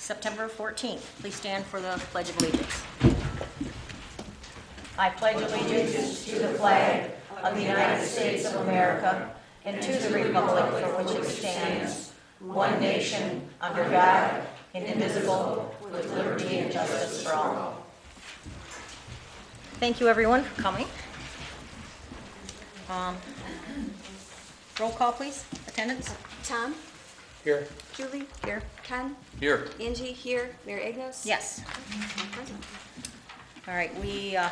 September 14th. Please stand for the Pledge of Allegiance. I pledge allegiance to the flag of the United States of America and to the republic for which it stands, one nation, under God, indivisible, with liberty and justice for all. Thank you, everyone, for coming. Roll call, please. Attendance. Tom? Here. Julie? Here. Ken? Here. Angie? Here. Mary Agnes? Yes. Present. All right, we have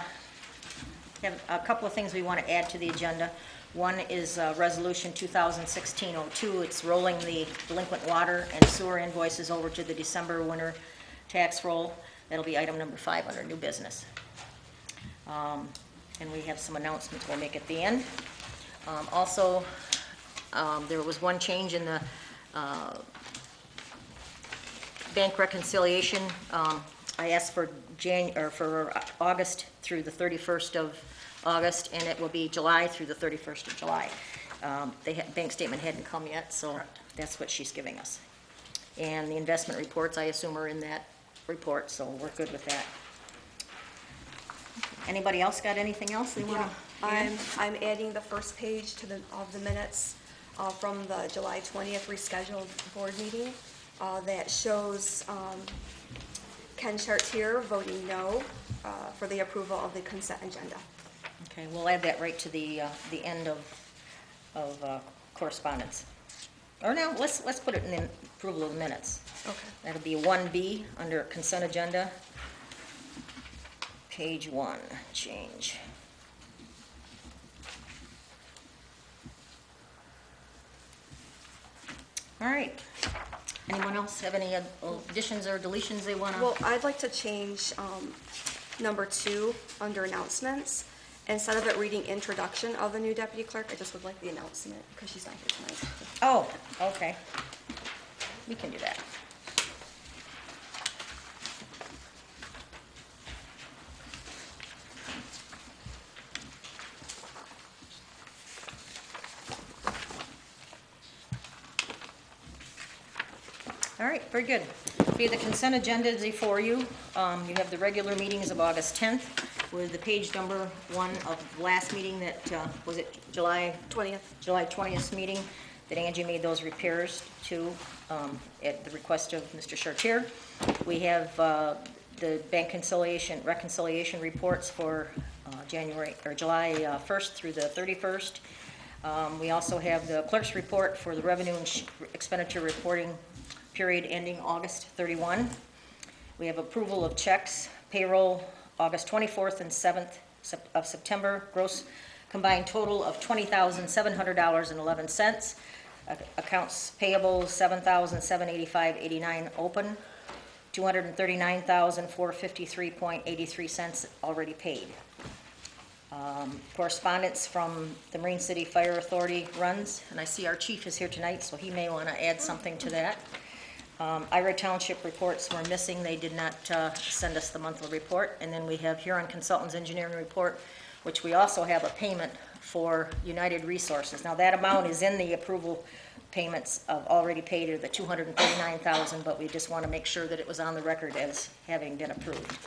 a couple of things we want to add to the agenda. One is Resolution 2016-02. It's rolling the delinquent water and sewer invoices over to the December winter tax roll. That'll be item number 5 under new business. And we have some announcements we'll make at the end. Also, there was one change in the bank reconciliation. I asked for August through the 31st of August, and it will be July through the 31st of July. The bank statement hadn't come yet, so that's what she's giving us. And the investment reports, I assume, are in that report, so we're good with that. Anybody else got anything else they want to add? I'm adding the first page to of the minutes from the July 20th rescheduled board meeting that shows Ken Chartier voting no for the approval of the consent agenda. Okay, we'll add that right to the end of correspondence. Or no, let's put it in the approval of the minutes. Okay. That'll be 1B under consent agenda. Page 1, change. All right. Anyone else have any additions or deletions they want to? Well, I'd like to change number 2 under announcements. Instead of it reading introduction of the new deputy clerk, I just would like the announcement because she's not here tonight. Oh, okay. We can do that. All right, very good. Okay, the consent agenda is before you. You have the regular meetings of August 10th with the page number 1 of the last meeting that, was it July 20th. July 20th meeting that Angie made those repairs to at the request of Mr. Chartier. We have the bank reconciliation reports for July 1st through the 31st. We also have the clerk's report for the revenue and expenditure reporting period ending August 31. We have approval of checks, payroll August 24th and 7th of September, gross combined total of $20,700.11. Accounts payable $7,785.89 open, $239,453.83 already paid. Correspondence from the Marine City Fire Authority runs, and I see our chief is here tonight, so he may want to add something to that. Ira Township reports were missing. They did not send us the monthly report. And then we have Huron Consultants Engineering Report, which we also have a payment for United Resources. Now that amount is in the approval payments of already paid, or the $239,000, but we just want to make sure that it was on the record as having been approved.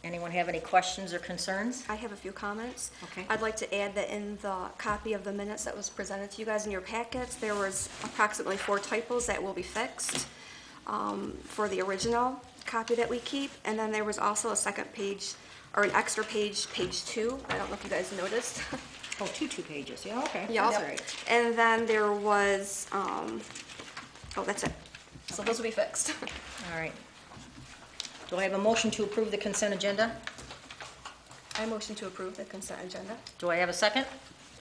Anyone have any questions or concerns? I have a few comments. Okay. I'd like to add that in the copy of the minutes that was presented to you guys in your packets, there was approximately 4 typos that will be fixed for the original copy that we keep. And then there was also a second page, or an extra page, page 2. I don't know if you guys noticed. Oh, two pages. Yeah, okay. Yeah. That's all right. And then there was, oh, that's it. So those will be fixed. All right. Do I have a motion to approve the consent agenda? I motion to approve the consent agenda. Do I have a second?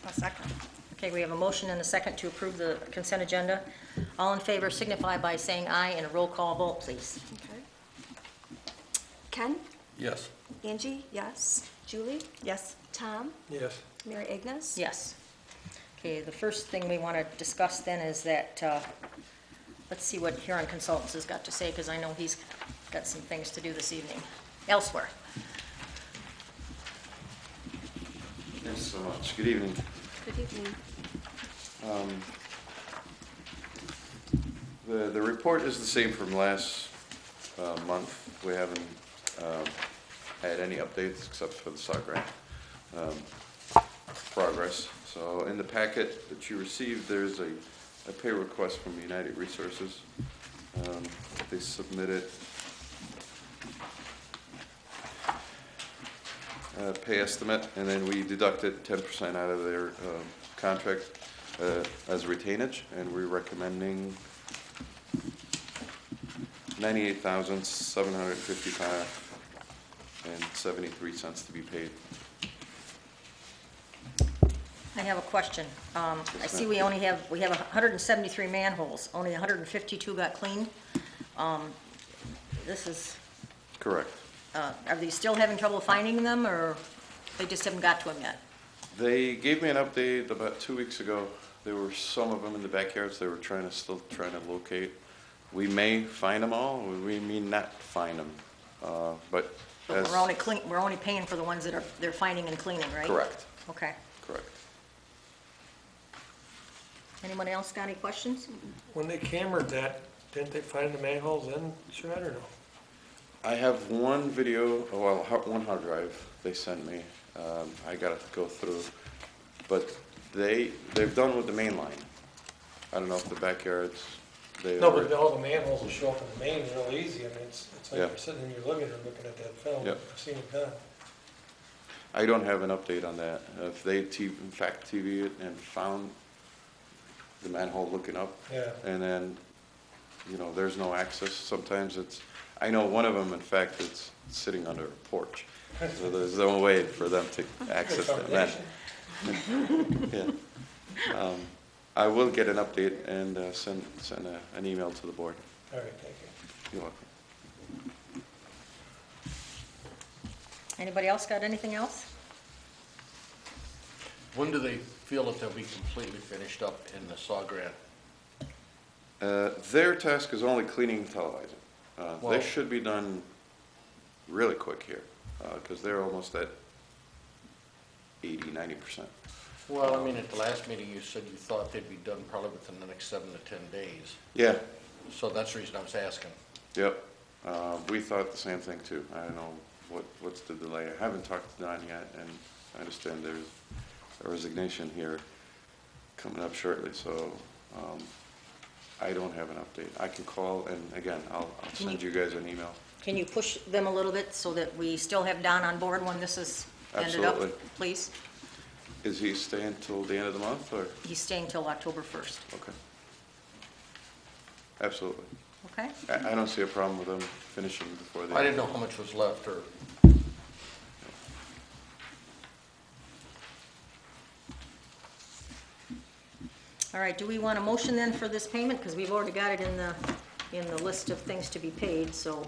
A second. Okay, we have a motion and a second to approve the consent agenda. All in favor signify by saying aye, and a roll call vote, please. Okay. Ken? Yes. Angie? Yes. Julie? Yes. Tom? Yes. Mary Agnes? Yes. Okay, the first thing we want to discuss then is that, let's see what Huron Consultants has got to say, because I know he's got some things to do this evening elsewhere. Thanks so much. Good evening. Good evening. The report is the same from last month. We haven't had any updates except for the SAW grant progress. So in the packet that you received, there's a pay request from United Resources. They submitted a pay estimate, and then we deducted 10% out of their contract as retainage, and we're recommending $98,755.73 to be paid. I have a question. I see we have 173 manholes, only 152 got cleaned. This is, Correct. are they still having trouble finding them, or they just haven't got to them yet? They gave me an update about 2 weeks ago. There were some of them in the backyards they were still trying to locate. We may find them all, we may not find them, but But we're only paying for the ones that they're finding and cleaning, right? correct, Okay. correct. Anyone else got any questions? When they cambered that, didn't they find the manholes in Shred or no? I have one video, well, one hard drive they sent me. I gotta go through, but they're done with the main line. I don't know if the backyards, No, but all the manholes will show up in the main real easy. I mean, it's like Yeah. you're sitting in your living room looking at that film. Yep. I've seen it done. I don't have an update on that. If they in fact TV it and found the manhole looking up, Yeah. and then, there's no access. Sometimes I know one of them, in fact, it's sitting under a porch. So there's no way for them to access that manhole. Yeah. I will get an update and send an email to the board. All right, thank you. You're welcome. Anybody else got anything else? When do they feel that they'll be completely finished up in the SAW grant? Their task is only cleaning and televising. Well- They should be done really quick here, because they're almost at 80–90%. Well, I mean, at the last meeting, you said you thought they'd be done probably within the next 7 to 10 days. Yeah, So that's the reason I was asking. yep. We thought the same thing too. I don't know what's the delay. I haven't talked to Don yet, and I understand there's a resignation here coming up shortly, so I don't have an update. I can call, and again, I'll send you guys an email. Can you push them a little bit so that we still have Don on board when this is ended up? Absolutely. Please? Is he staying till the end of the month, or? He's staying till October 1st, Okay. Absolutely. okay? I don't see a problem with them finishing before the. I didn't know how much was left, or, All right, do we want a motion then for this payment? Because we've already got it in the list of things to be paid, so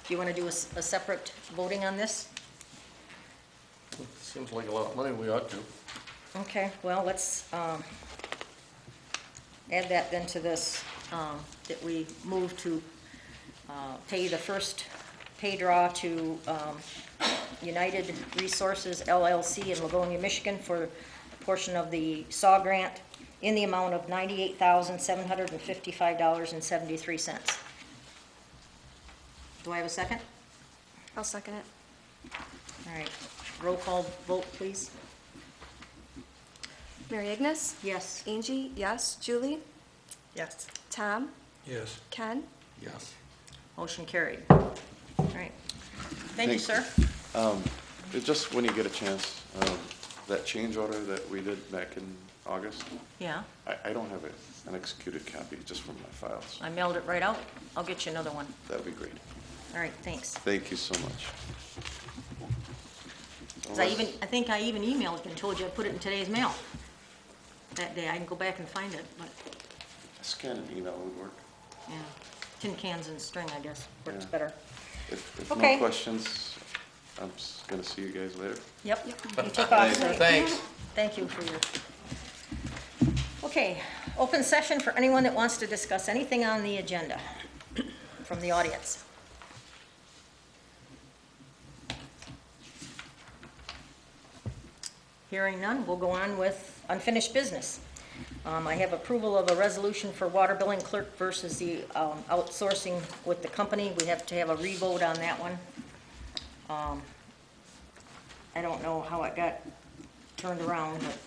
do you want to do a separate voting on this? seems like a lot of money, we ought to. Okay, well, let's add that then to this, that we move to pay the first pay draw to United Resources LLC in Livonia, Michigan for a portion of the SAW grant in the amount of $98,755.73. Do I have a second? I'll second it. All right, roll call vote, please. Mary Ignis? Yes. Angie, yes. Julie? Yes. Tom? Yes. Ken? Yes. Motion carried. All right. Thank you, sir. Just when you get a chance, that change order that we did back in August, Yeah, I don't have an executed copy, just from my files. I mailed it right out. I'll get you another one. That'd be great. All right, thanks. Thank you so much. 'Cause I think I even emailed you and told you I put it in today's mail that day. I can go back and find it, but, Scan and email would work. yeah. Tin cans and string, I guess, works Yeah. better. If Okay. no questions, I'm just gonna see you guys later. Yep, you take off, sir. Thanks. Thank you for your... Okay, open session for anyone that wants to discuss anything on the agenda from the audience. Hearing none, we'll go on with unfinished business. I have approval of a resolution for water billing clerk versus the outsourcing with the company. We have to have a revote on that one. I don't know how it got turned around, but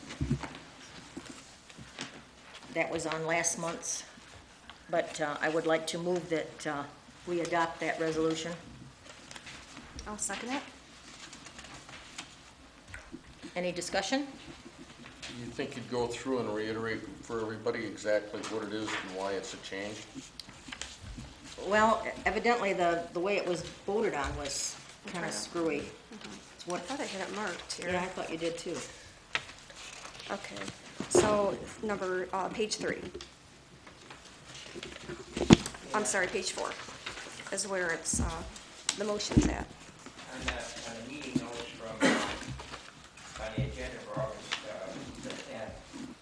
that was on last month's. But I would like to move that we adopt that resolution. I'll second it. Any discussion? You think you'd go through and reiterate for everybody exactly what it is and why it's a change? Well, evidently, the way it was voted on was kind of screwy. It's I what, thought I had it marked here. yeah, I thought you did too. Okay, so page 3. I'm sorry, page 4 is where it's, the motion's at. On the meeting notes from, on the agenda for August the 10th,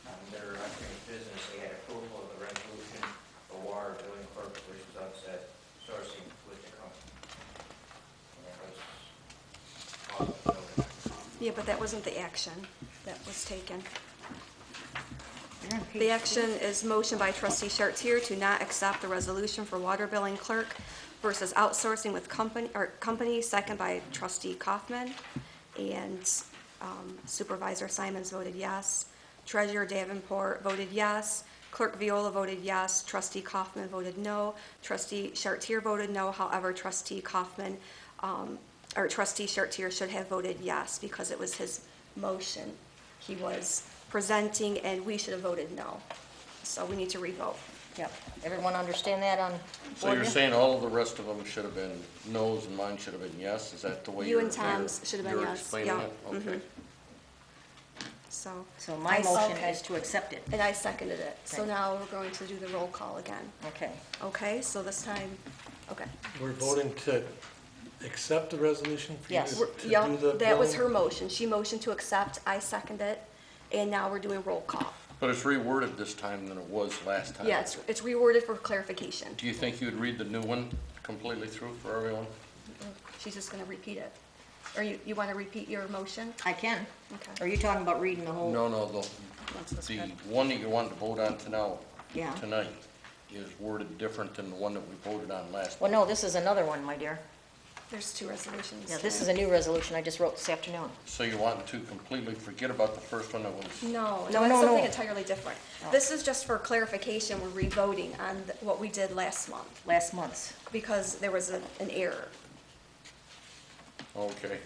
under unfinished business, they had approval of the resolution for water billing clerk versus upset sourcing with the company. And that was all. Yeah, but that wasn't the action that was taken. You're on page The action is motion by trustee Chartier to not accept the resolution for water billing clerk versus outsourcing with company, second by trustee Kaufman. And Supervisor Simons voted yes. Treasurer Davenport voted yes. Clerk Viola voted yes. Trustee Kaufman voted no. Trustee Chartier voted no. However, trustee Kaufman, or trustee Chartier should have voted yes because it was his motion he was presenting, and we should have voted no. So we need to revote. Yep. Everyone understand that on So board you're here? saying all of the rest of them should have been no's and mine should have been yes? Is that the way You you're? and Tom's should have been you're yes, explaining yeah, it? Okay. So. So my I- motion okay. is to accept it. And I seconded it. So Okay. now we're going to do the roll call again. Okay. Okay, so this time, okay. We're voting to accept the resolution for you Yes. to do Yeah, the that was her billing? motion. She motioned to accept, I seconded it, and now we're doing roll call. But it's reworded this time than it was last time. Yeah, it's reworded for clarification. Do you think you'd read the new one completely through for everyone? She's just gonna repeat it. Or you wanna repeat your motion? I can. Okay. Are you talking about reading the whole? No, the Once this the good. one that you want to vote on Yeah. tonight is worded different than the one that we voted on last. Well, no, this is another one, my dear. There's 2 resolutions. Yeah, this is a new resolution I just wrote this afternoon. So you want to completely forget about the first one that was, No, No, it's no, something no. entirely different. Oh. This is just for clarification, we're revoting on what we did last month, Last month's. because there was an error. okay.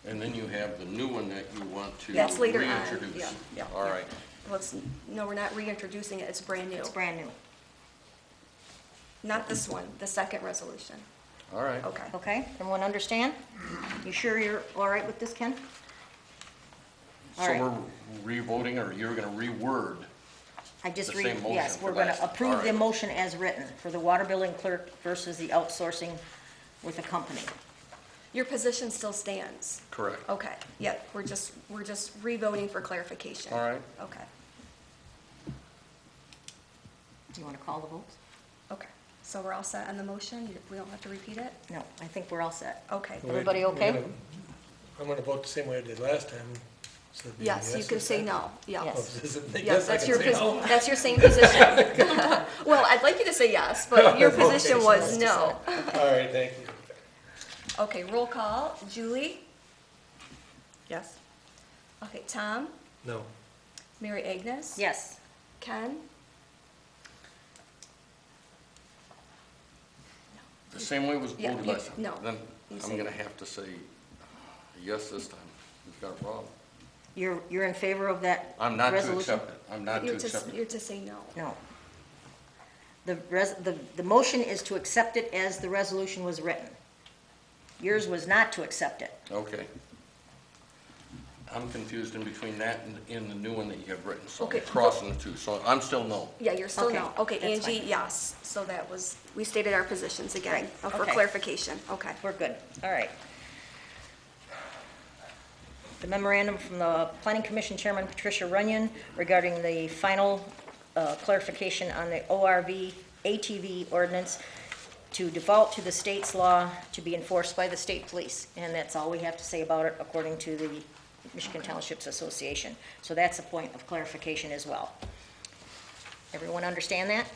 And then you have the new one that you want to That's later on, reintroduce. yeah. All right. No, we're not reintroducing it, it's brand new. It's brand new. Not this one, the second resolution. All right. Okay. Okay, everyone understand? You sure you're all right with this, Ken? All So right. we're re-voting, or you're going to reword? I just the read, same motion yes, for we're gonna last. All approve the right. motion as written for the water billing clerk versus the outsourcing with the company. Your position still stands? Correct. Okay, yeah, we're just revoting for clarification. All right. Okay, Do you wanna call the votes? okay. So we're all set on the motion? We don't have to repeat it? No, I think we're all set. Okay. Wait, Everybody okay? I'm gonna vote the same way I did last time. So it'd be Yes, you yes can or say no. no, yeah. Yes. Oh, is it- Yes, yes, I that's can your, say no. that's your same position. Well, I'd like you to say yes, but your Okay, position so was let's no. All right, thank you. Okay, roll call. Julie? Yes. Okay, Tom? No. Mary Agnes? Yes. Ken? The same way it was Yeah, voted you- last time? no. Then You I'm say- going to have to say yes this time. You've got it wrong. You're in favor of that I'm not to resolution? accept it. I'm not to accept it. You're to say no. No. The motion is to accept it as the resolution was written. Yours was not to accept it. Okay. I'm confused in between that and in the new one that you have written, so Okay. I'm crossing the two. So I'm still no. Yeah, you're still Okay, no. Okay, that's Angie, fine. yes. So that was, we stated our positions again Right, for okay. clarification. Okay. We're good. All right. The memorandum from the Planning Commission Chairman Patricia Runyon regarding the final clarification on the ORV ATV ordinance to default to the state's law to be enforced by the state police. And that's all we have to say about it according to the Michigan Townships Association. So that's a point of clarification as well. Everyone understand that?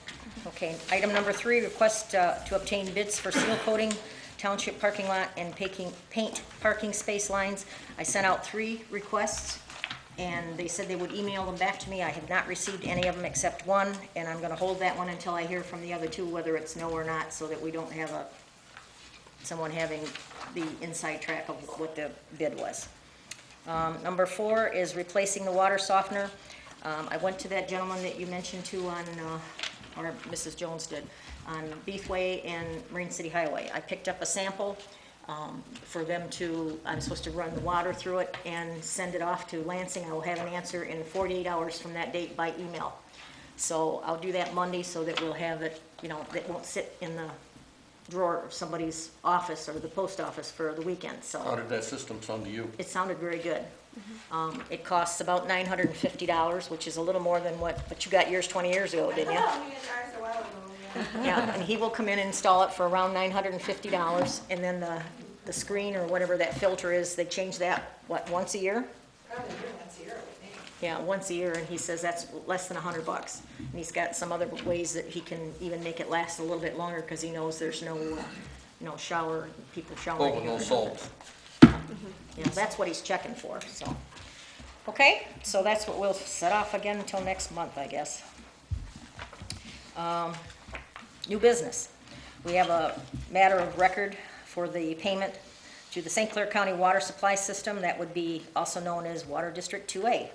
Okay, item number 3, request to obtain bids for seal coating township parking lot and paint parking space lines. I sent out 3 requests, and they said they would email them back to me. I have not received any of them except one, and I'm gonna hold that one until I hear from the other 2, whether it's no or not, so that we don't have someone having the inside track of what the bid was. Number 4 is replacing the water softener. I went to that gentleman that you mentioned to on, or Mrs. Jones did, on Beefway and Marine City Highway. I picked up a sample for them to, I'm supposed to run the water through it and send it off to Lansing. I will have an answer in 48 hours from that date by email. So I'll do that Monday so that we'll have it, you know, that won't sit in the drawer of somebody's office or the post office for the weekend, so. How did that system sound to you? It sounded very good. It costs about $950, which is a little more than but you got yours 20 years ago, didn't you? Yeah, and he will come in and install it for around $950, and then the screen or whatever that filter is, they change that, what, once a year? Probably once a year, I would think. Yeah, once a year, and he says that's less than $100. And he's got some other ways that he can even make it last a little bit longer, because he knows there's no shower, people showering. Oh, no salt. Yeah, that's what he's checking for, so. Okay, so that's what we'll set off again until next month, I guess. New business. We have a matter of record for the payment to the St. Clair County Water Supply System. That would be also known as Water District 2A.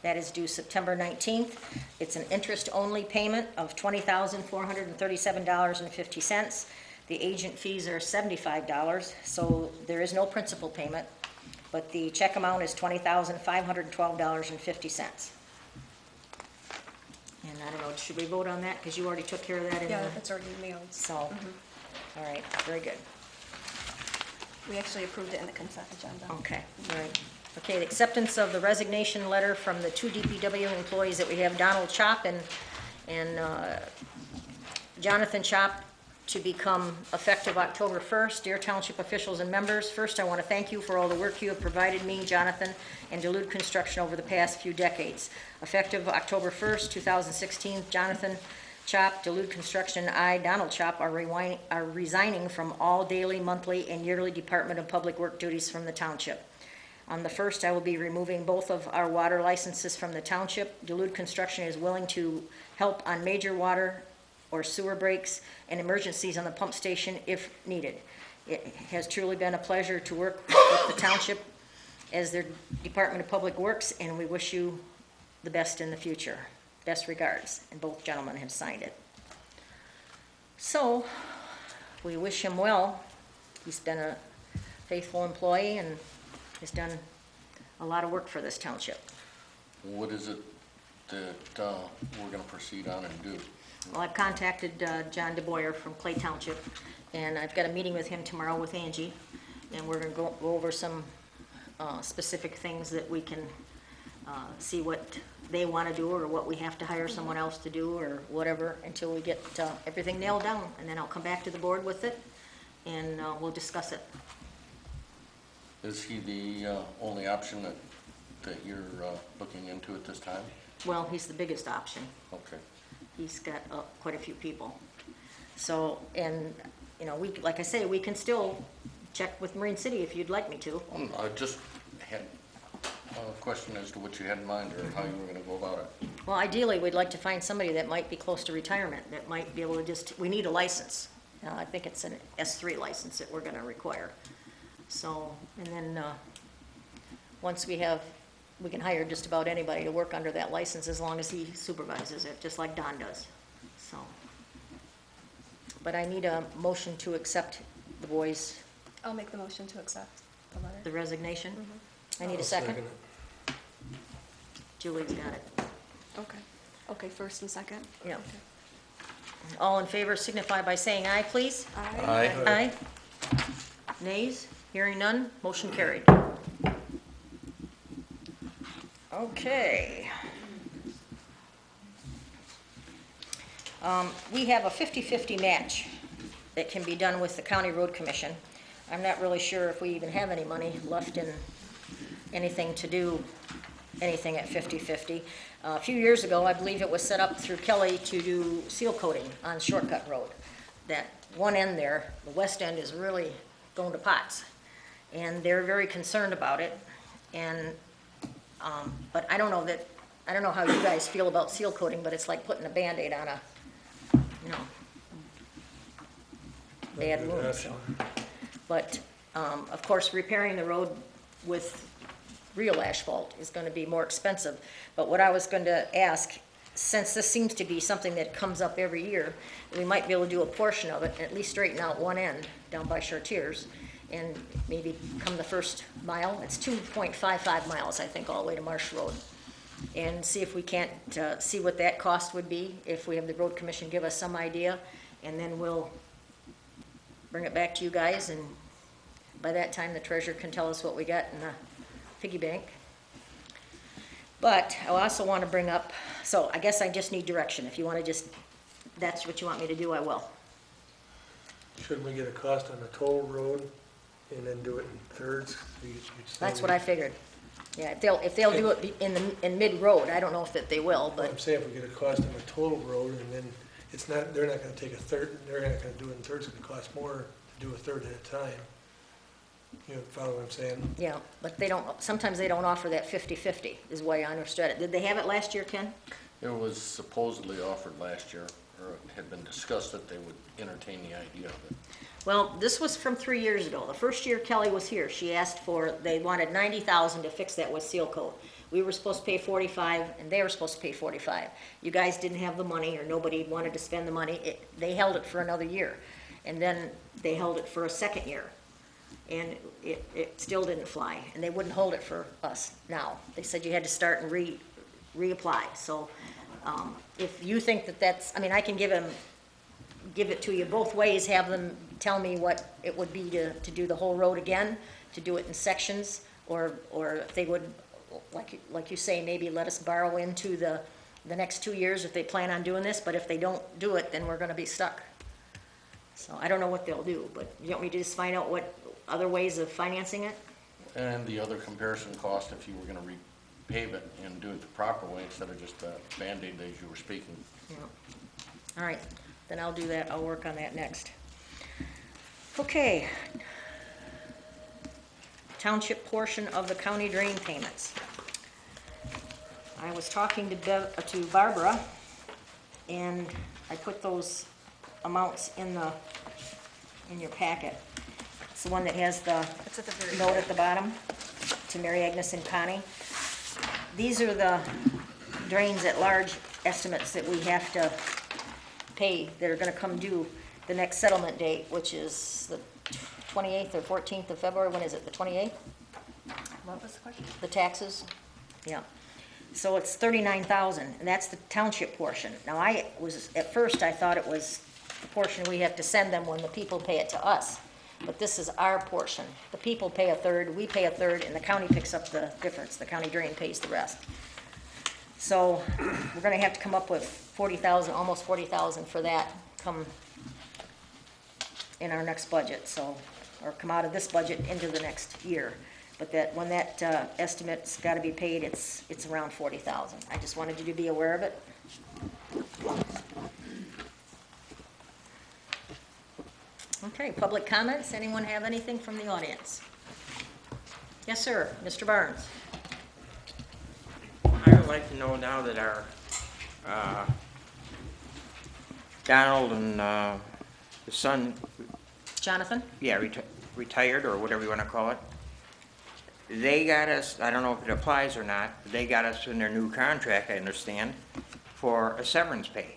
That is due September 19th. It's an interest-only payment of $20,437.50. The agent fees are $75, so there is no principal payment, but the check amount is $20,512.50. And I don't know, should we vote on that? Because you already took care of that in the... Yeah, it's already mailed. So, all right, very good. We actually approved it in the consent agenda. Okay, all right. Okay, the acceptance of the resignation letter from the 2 DPW employees that we have, Donald Chop and Jonathan Chop, to become effective October 1st. Dear Township officials and members, first I want to thank you for all the work you have provided me, Jonathan, and Duluth Construction over the past few decades. Effective October 1st, 2016, Jonathan Chop, Duluth Construction, and I, Donald Chop, are resigning from all daily, monthly, and yearly Department of Public Work duties from the Township. On the 1st, I will be removing both of our water licenses from the Township. Duluth Construction is willing to help on major water or sewer breaks and emergencies on the pump station if needed. It has truly been a pleasure to work with the Township as their Department of Public Works, and we wish you the best in the future. Best regards, and both gentlemen have signed it. So, we wish him well. He's been a faithful employee and has done a lot of work for this township. What is it that we're gonna proceed on and do? Well, I've contacted John DeBoyer from Clay Township, and I've got a meeting with him tomorrow with Angie, and we're gonna go over some specific things that we can see what they want to do, or what we have to hire someone else to do, or whatever, until we get everything nailed down, and then I'll come back to the board with it, and we'll discuss it. Is he the only option that you're looking into at this time? Well, he's the biggest option. Okay. He's got quite a few people. So, and, you know, like I say, we can still check with Marine City if you'd like me to. I just had a question as to what you had in mind or how you were gonna go about it. Well, ideally, we'd like to find somebody that might be close to retirement, that might be able to we need a license. I think it's an S3 license that we're gonna require. So, and then, once we can hire just about anybody to work under that license as long as he supervises it, just like Don does, so. But I need a motion to accept the boys' I'll make the motion to accept the letter. the resignation. I need a I'll second. it. Julie's got it. Okay. Okay, first and second? Yeah. All in favor signify by saying aye, please. Aye. Aye. Nays? Hearing none, motion carried. Okay. We have a 50-50 match that can be done with the County Road Commission. I'm not really sure if we even have any money left in anything to do anything at 50/50. A few years ago, I believe it was set up through Kelly to do seal coating on Shortcut Road. That one end there, the west end, is really going to pots. And they're very concerned about it. And, but I don't know how you guys feel about seal coating, but it's like putting a Band-Aid on a, you know, bad wound, so. But, of course, repairing the road with real asphalt is gonna be more expensive. But what I was going to ask, since this seems to be something that comes up every year, we might be able to do a portion of it, at least straighten out one end down by Chartiers, and maybe come the first mile. It's 2.55 miles, I think, all the way to Marsh Road. And see if we can't, see what that cost would be, if we have the road commission give us some idea, and then we'll bring it back to you guys, and by that time, the treasurer can tell us what we got in the piggy bank. But I also want to bring up, so I guess I just need direction. If you want to just, that's what you want me to do, I will. Shouldn't we get a cost on the total road and then do it in thirds? That's what I figured. Yeah, if they'll do it in mid-road, I don't know if that they will, But but, I'm saying if we get a cost on the total road and then it's not, they're not gonna take a third, they're not gonna do it in thirds, it's gonna cost more to do a third at a time. You know, follow what I'm saying? yeah, but they don't, sometimes they don't offer that 50/50, is the way I understood it. Did they have it last year, Ken? It was supposedly offered last year, or it had been discussed that they would entertain the idea of it. Well, this was from 3 years ago. The first year Kelly was here, she asked for, they wanted 90,000 to fix that with seal coat. We were supposed to pay 45, and they were supposed to pay 45. You guys didn't have the money, or nobody wanted to spend the money. They held it for another year, and then they held it for a second year. And it still didn't fly, and they wouldn't hold it for us now. They said you had to start and reapply. So if you think that that's, I mean, I can give it to you both ways, have them tell me what it would be to do the whole road again, to do it in sections, or if they would, like you say, maybe let us borrow into the next 2 years if they plan on doing this, but if they don't do it, then we're gonna be stuck. So I don't know what they'll do, but you want me to just find out what other ways of financing it? And the other comparison cost, if you were gonna repave it and do it the proper way instead of just a Band-Aid as you were speaking. Yeah. All right, then I'll do that. I'll work on that next. Okay. Township portion of the county drain payments. I was talking to Barbara, and I put those amounts in your packet. It's the one that has the It's at the very note at the bottom to Mary Agnes and Connie. These are the drains at large estimates that we have to pay that are gonna come due the next settlement date, which is the 28th or 14th of February. When is it, the 28th? What was the question? The taxes? Yeah. So it's 39,000, and that's the township portion. Now, at first, I thought it was the portion we have to send them when the people pay it to us. But this is our portion. The people pay a third, we pay a third, and the county picks up the difference. The county drain pays the rest. So we're gonna have to come up with 40,000, almost 40,000 for that come in our next budget, so, or come out of this budget into the next year. But that, when that estimate's gotta be paid, it's around 40,000. I just wanted you to be aware of it. Okay, public comments? Anyone have anything from the audience? Yes, sir, Mr. Barnes. I would like to know now that our Donald and his son, Jonathan? yeah, retired or whatever you want to call it. They got us, I don't know if it applies or not, but they got us in their new contract, I understand, for a severance pay.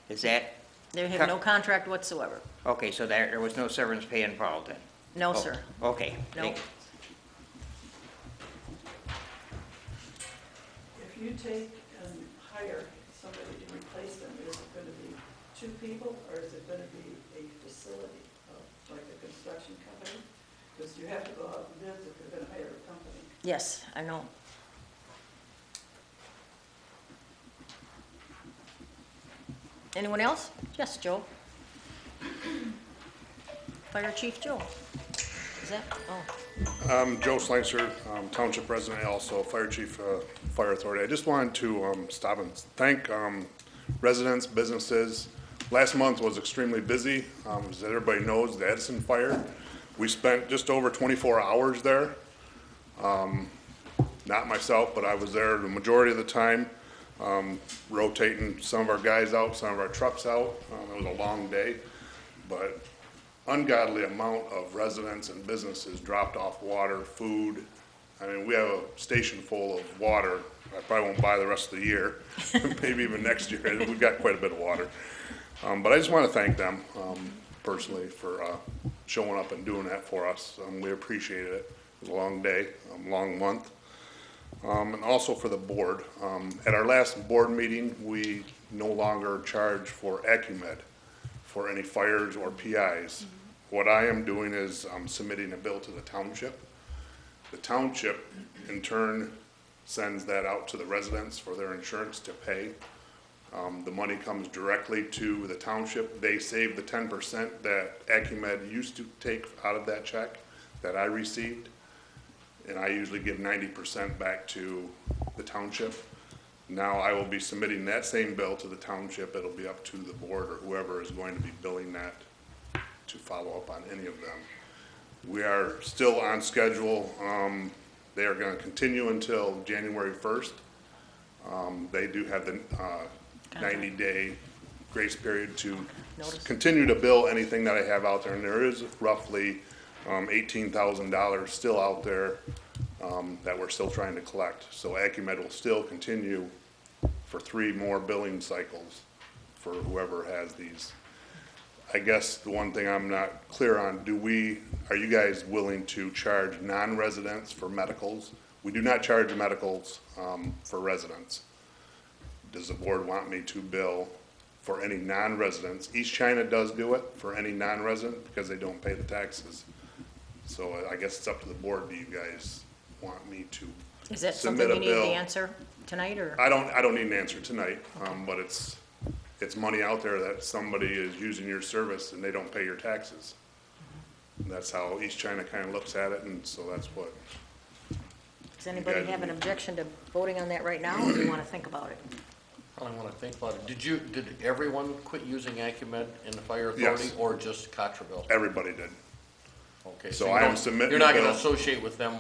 Is that, They have no contract whatsoever. okay, so there was no severance pay involved then? No, Oh, sir. Okay. No. If you take and hire somebody to replace them, is it gonna be 2 people, or is it gonna be a facility, like a construction company? Because you have to go out and bid if you're gonna hire a company. Yes, I know. Anyone else? Yes, Joe. Fire Chief Joe. Is that, oh, Joe Slicer, Township President, and also Fire Chief, Fire Authority. I just wanted to stop and thank residents, businesses. Last month was extremely busy. As everybody knows, the Edison fire, we spent just over 24 hours there. Not myself, but I was there the majority of the time, rotating some of our guys out, some of our trucks out. It was a long day, but ungodly amount of residents and businesses dropped off water, food. I mean, we have a station full of water. I probably won't buy the rest of the year, maybe even next year. We've got quite a bit of water. But I just want to thank them personally for showing up and doing that for us. We appreciate it. It was a long day, long month. And also for the board. At our last board meeting, we no longer charge for AccuMed for any fires or PIs. What I am doing is I'm submitting a bill to the township. The township, in turn, sends that out to the residents for their insurance to pay. The money comes directly to the township. They save the 10% that AccuMed used to take out of that check that I received. And I usually give 90% back to the township. Now I will be submitting that same bill to the township. It'll be up to the board or whoever is going to be billing that to follow up on any of them. We are still on schedule. They are going to continue until January 1st. They do have the 90-day grace period to continue to bill anything that I have out there, and there is roughly $18,000 still out there that we're still trying to collect. So AccuMed will still continue for 3 more billing cycles for whoever has these. I guess the one thing I'm not clear on, are you guys willing to charge non-residents for medicals? We do not charge medicals for residents. Does the board want me to bill for any non-residents? East China does do it for any non-resident because they don't pay the taxes. So I guess it's up to the board. Do you guys want me to is that submit something a you need bill? the answer tonight, or? I don't need an answer tonight, but it's money out there that somebody is using your service and they don't pay your taxes. And that's how East China kind of looks at it, and so that's what. Does anybody have an objection to voting on that right now, or do you want to think about it? I want to think about it. Did everyone quit using AccuMed in the fire authority? Yes. Or just Cottrellville? Everybody did. Okay. So you I am don't- submitting You're not the going to bill. associate with them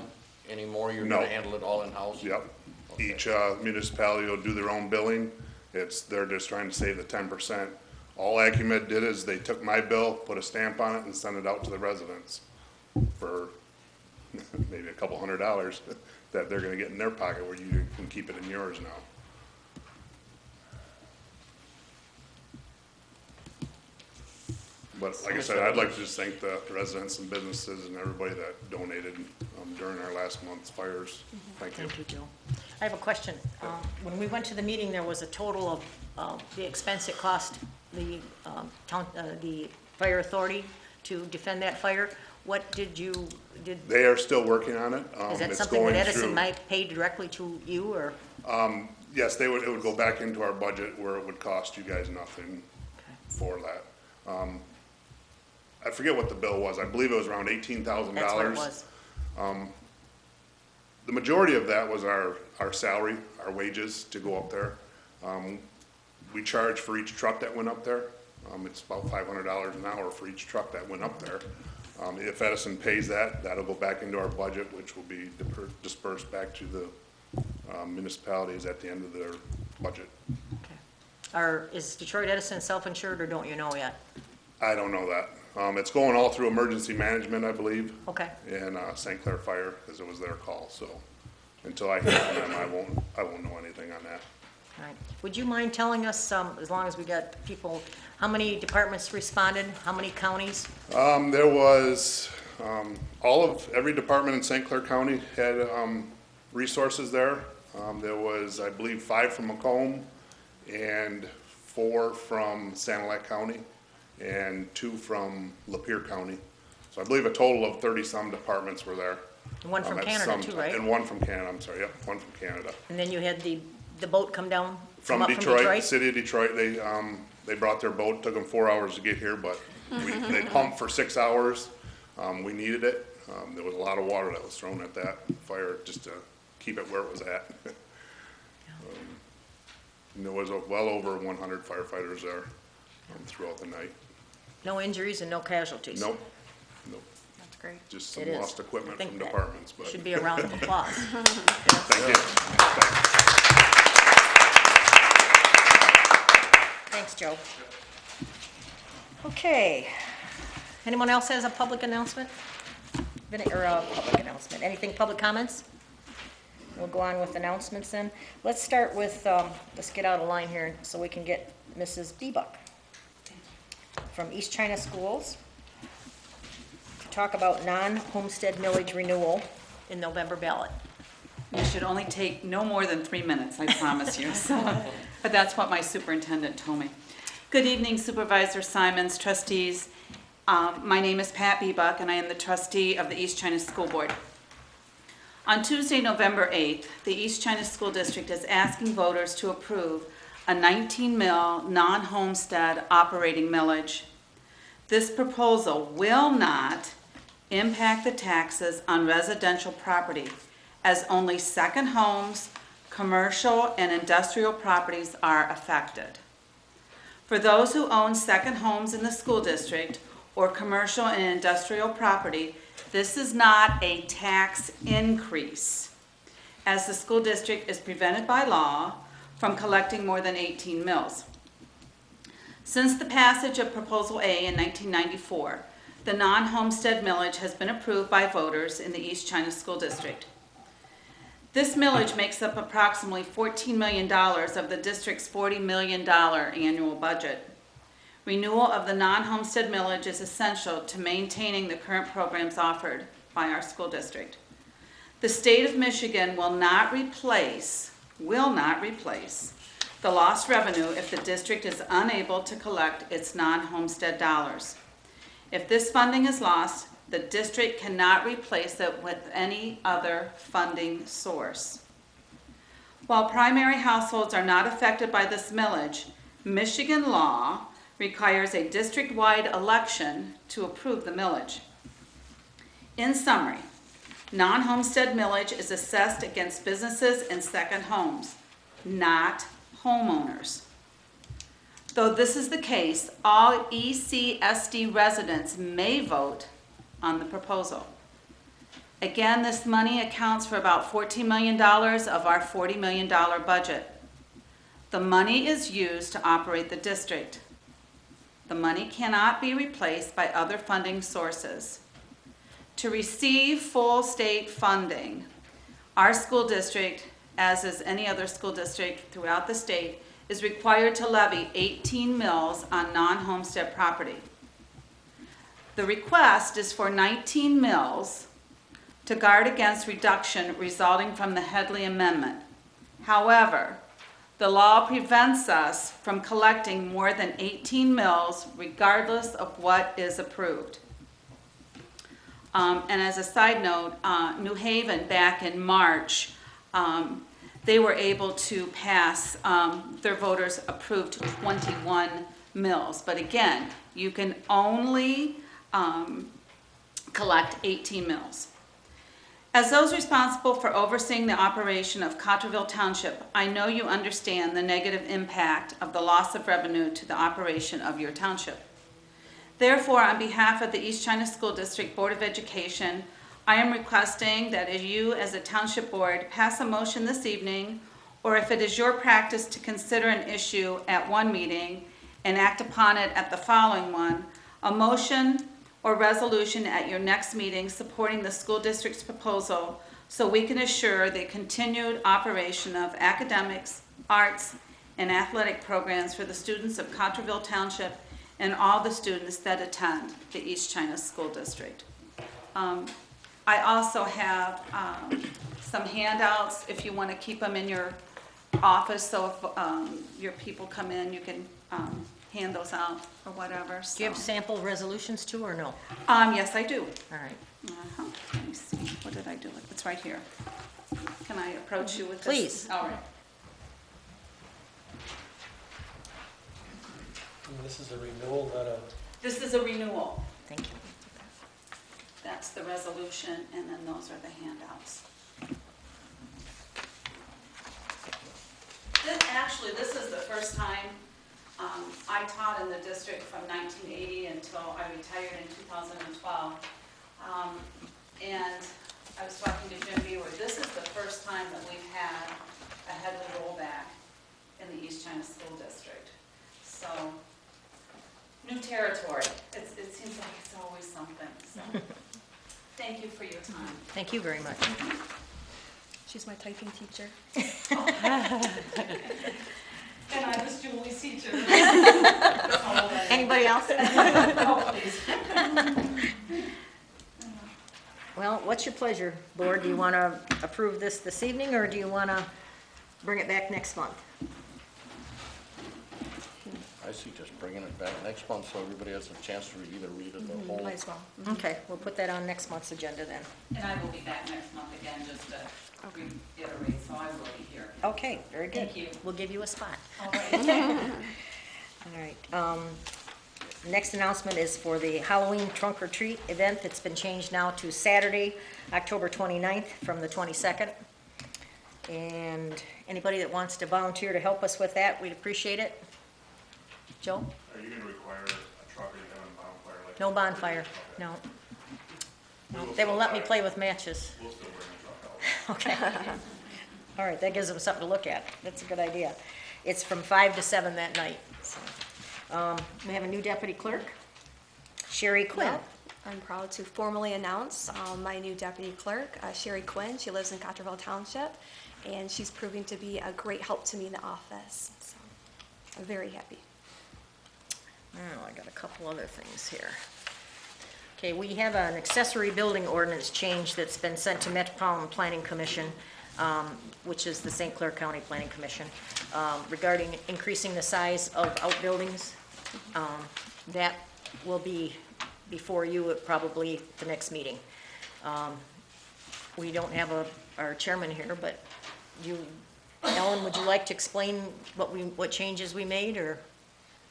anymore? You're No. going to handle it all in-house? Yep. Okay. Each municipality will do their own billing. They're just trying to save the 10%. All AccuMed did is they took my bill, put a stamp on it, and sent it out to the residents for maybe a couple $100 that they're gonna get in their pocket, where you can keep it in yours now. But like I said, I'd like to just thank the residents and businesses and everybody that donated during our last month's fires. Thank you. Thank you, Joe. I have a question. When we went to the meeting, there was a total of the expense it cost the the fire authority to defend that fire. What did They are still working on it. is that It's something that going Edison through- might pay directly to you, or? Yes, it would go back into our budget where it would cost you guys nothing for that. I forget what the bill was. I believe it was around $18,000. That's what it was. The majority of that was our salary, our wages to go up there. We charge for each truck that went up there. It's about $500 an hour for each truck that went up there. If Edison pays that, that'll go back into our budget, which will be dispersed back to the municipalities at the end of their budget. Okay. Is Detroit Edison self-insured, or don't you know yet? I don't know that. It's going all through emergency management, I believe. Okay. And St. Clair Fire, because it was their call, so until I hear from them, I won't know anything on that. All right. Would you mind telling us, as long as we got people, how many departments responded, how many counties? There was, every department in St. Clair County had resources there. There was, I believe, 5 from Macomb and 4 from Sanilac County and 2 from Lapeer County. So I believe a total of 30-some departments were there. And one from at Canada some too, time. right? And 1 from Canada, I'm sorry, yep, 1 from Canada. And then you had the boat come down, From come up Detroit, city of Detroit, they brought their boat, took them 4 hours to get here, but they pumped for 6 hours. We needed it. There was a lot of water that was thrown at that fire just to keep it where it was at. And there was well over 100 firefighters there throughout the night. No injuries and no casualties? Nope, nope, That's great. just some It is. lost I equipment think from that departments, but. Should be a round of applause. Thank you. Thanks, Joe. Okay. Anyone else has a public announcement? Or a public announcement? Anything, public comments? We'll go on with announcements then. Let's start with, let's get out of line here so we can get Mrs. Biebuck from East China Schools to talk about non-homestead millage renewal in November ballot. You should only take no more than 3 minutes, I promise you. But that's what my superintendent told me. Good evening, Supervisor Simons, trustees. My name is Pat Biebuck, and I am the trustee of the East China School Board. On Tuesday, November 8th, the East China School District is asking voters to approve a 19 mil non-homestead operating millage. This proposal will not impact the taxes on residential property, as only second homes, commercial, and industrial properties are affected. For those who own second homes in the school district or commercial and industrial property, this is not a tax increase, as the school district is prevented by law from collecting more than 18 mills. Since the passage of Proposal A in 1994, the non-homestead millage has been approved by voters in the East China School District. This millage makes up approximately $14 million of the district's $40 million annual budget. Renewal of the non-homestead millage is essential to maintaining the current programs offered by our school district. The state of Michigan will not replace the lost revenue if the district is unable to collect its non-homestead dollars. If this funding is lost, the district cannot replace it with any other funding source. While primary households are not affected by this millage, Michigan law requires a district-wide election to approve the millage. In summary, non-homestead millage is assessed against businesses and second homes, not homeowners. Though this is the case, all ECSD residents may vote on the proposal. Again, this money accounts for about $14 million of our $40 million budget. The money is used to operate the district. The money cannot be replaced by other funding sources. To receive full state funding, our school district, as is any other school district throughout the state, is required to levy 18 mills on non-homestead property. The request is for 19 mills to guard against reduction resulting from the Headley Amendment. However, the law prevents us from collecting more than 18 mills regardless of what is approved. And as a side note, New Haven back in March, they were able to pass, their voters approved 21 mills. But again, you can only collect 18 mills. As those responsible for overseeing the operation of Cottrellville Township, I know you understand the negative impact of the loss of revenue to the operation of your township. Therefore, on behalf of the East China School District Board of Education, I am requesting that you as a township board pass a motion this evening, or if it is your practice to consider an issue at one meeting and act upon it at the following one, a motion or resolution at your next meeting supporting the school district's proposal so we can assure the continued operation of academics, arts, and athletic programs for the students of Cottrellville Township and all the students that attend the East China School District. I also have some handouts if you want to keep them in your office, so if your people come in, you can hand those out or whatever. Do you have sample resolutions too, or no? Yes, I do. All right. Let me see, what did I do? It's right here. Can I approach you with this? Please. All right. This is a renewal, not a. This is a renewal. Thank you. That's the resolution, and then those are the handouts. This is the first time I taught in the district from 1980 until I retired in 2012. And I was talking to Jim Beaver, this is the first time that we've had a Headley rollback in the East China School District. So, new territory. It seems like it's always something, so. Thank you for your time. Thank you very much. She's my typing teacher. And I was Julie's teacher. Anybody else? Oh, please. Well, what's your pleasure, board? Do you want to approve this evening, or do you want to bring it back next month? I see just bringing it back next month so everybody has a chance to either read it or whole. Might as well. Okay, we'll put that on next month's agenda then. And I will be back next month again, just to reiterate, so I will be here. Okay, very good. Thank you. We'll give you a spot. All right. All right. Next announcement is for the Halloween trunk or treat event that's been changed now to Saturday, October 29th from the 22nd. And anybody that wants to volunteer to help us with that, we'd appreciate it. Joe? Are you gonna require a truck or you have a bonfire? Like No bonfire, no. No, they won't let me play with matches. We'll still bring the truck out. Okay. All right, that gives them something to look at. That's a good idea. It's from 5 to 7 that night. So, we have a new deputy clerk, Sherry Quinn. Yep. I'm proud to formally announce my new deputy clerk, Sherry Quinn. She lives in Cottrellville Township, and she's proving to be a great help to me in the office. So I'm very happy. Oh, I got a couple other things here. Okay, we have an accessory building ordinance change that's been sent to Metropolitan Planning Commission, which is the St. Clair County Planning Commission, regarding increasing the size of outbuildings. That will be before you at probably the next meeting. We don't have our chairman here, but Ellen, would you like to explain what changes we made, or?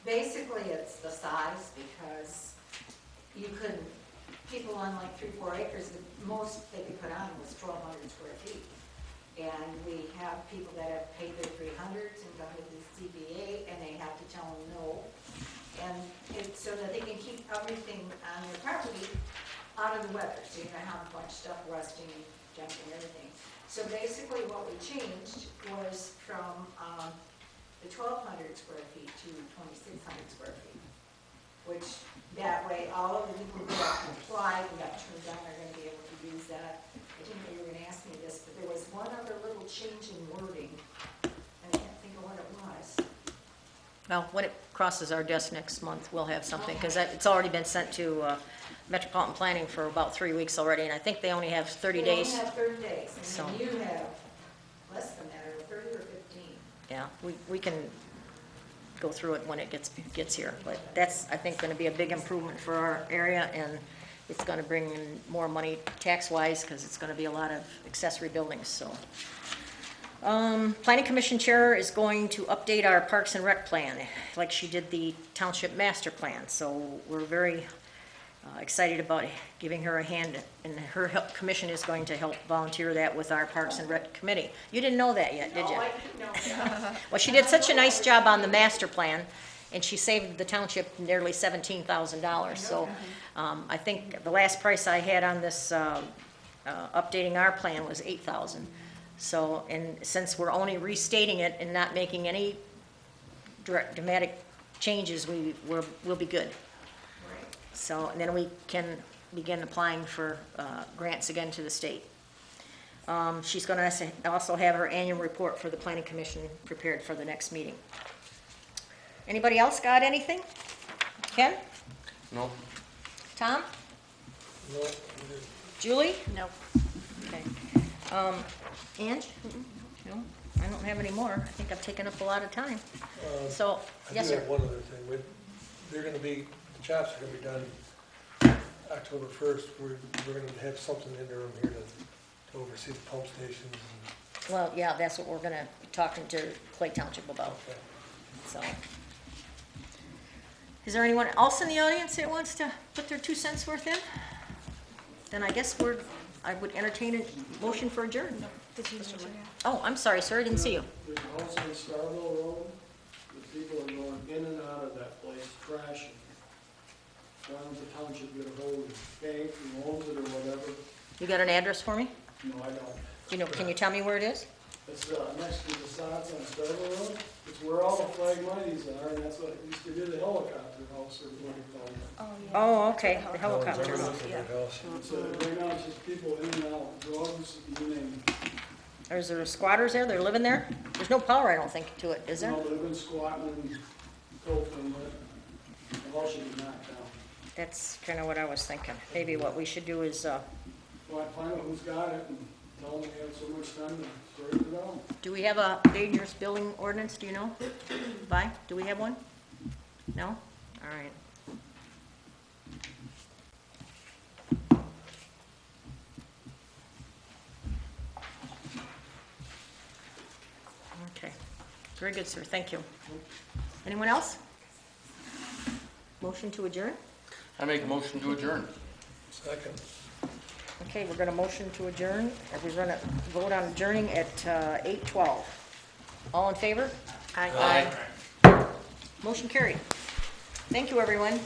Basically, it's the size, because you couldn't, people on like 3-4 acres, the most they could put on was 1,200 square feet. And we have people that have paid their 300s and gone to the CBA, and they have to tell them no. And it's so that they can keep everything on their property out of the weather, so you don't have a bunch of stuff rusting, jumping, everything. So basically what we changed was from the 1,200 square feet to 2,600 square feet, which that way all of the people who have applied and got turned down are going to be able to use that. I didn't know you were going to ask me this, but there was one other little change in wording, and I can't think of what it was. Well, when it crosses our desk next month, we'll have something, because it's already been sent to Metropolitan Planning for about 3 weeks already, and I think they only have 30 days. They only have 30 days, and So- then you have less than that, or 30 or 15. Yeah, we can go through it when it gets here, but that's, I think, gonna be a big improvement for our area, and it's gonna bring in more money tax-wise, because it's gonna be a lot of accessory buildings, so. Planning Commission Chair is going to update our Parks and Rec plan, like she did the Township Master Plan, so we're very excited about giving her a hand, and her commission is going to help volunteer that with our Parks and Rec Committee. You didn't know that yet, did you? No, I didn't know that. Well, she did such a nice job on the master plan, and she saved the township nearly $17,000. So I think the last price I had on this updating our plan was $8,000. So, and since we're only restating it and not making any dramatic changes, we'll be good. So, and then we can begin applying for grants again to the state. She's going to also have her annual report for the Planning Commission prepared for the next meeting. Anybody else got anything? Ken? No? Tom? No, we Julie? No. Okay. Ange? No, I don't have any more. I think I've taken up a lot of time. didn't. So, I yes, do sir. have one other thing. They're gonna be, the chops are gonna be done October 1st. We're gonna have something in the room here to oversee the pump stations and, Well, yeah, that's what we're gonna be talking to Clay Township about, okay. so. Is there anyone else in the audience that wants to put their 2 cents worth in? Then I guess I would entertain a motion for adjourn. Did you mention that? Oh, I'm sorry, sir, I didn't see you. There's a house on Starville Road, the people are going in and out of that place, trashing. Why don't the township get a hold of the bank who owns it or whatever? You got an address for me? No, I don't. You know, can you tell me where it is? It's, next to the Sept on Starville Road. It's where all the Phlagmites are, and that's what used to be the helicopter house or what you call it. Oh, okay, the Oh, helicopter. remember looking at that house? It's, right now, it's just people in and out, drugs, you name it. Is there squatters there? They're living there? There's no power, I don't think, to it, is there? You know, they've been squatting and pilfering, but the house should be knocked down. That's kind of what I was thinking. Maybe what we should do is, So I find out who's got it and tell them we have so much time to sort it out. do we have a dangerous building ordinance, do you know? Vi, do we have one? No? All right. Okay, very good, sir, thank you. Anyone else? Motion to adjourn? I make a motion to adjourn. Second. Okay, we're gonna motion to adjourn, and we're gonna vote on adjourning at 8:12. All in favor? Aye. Motion carried. Thank you, everyone.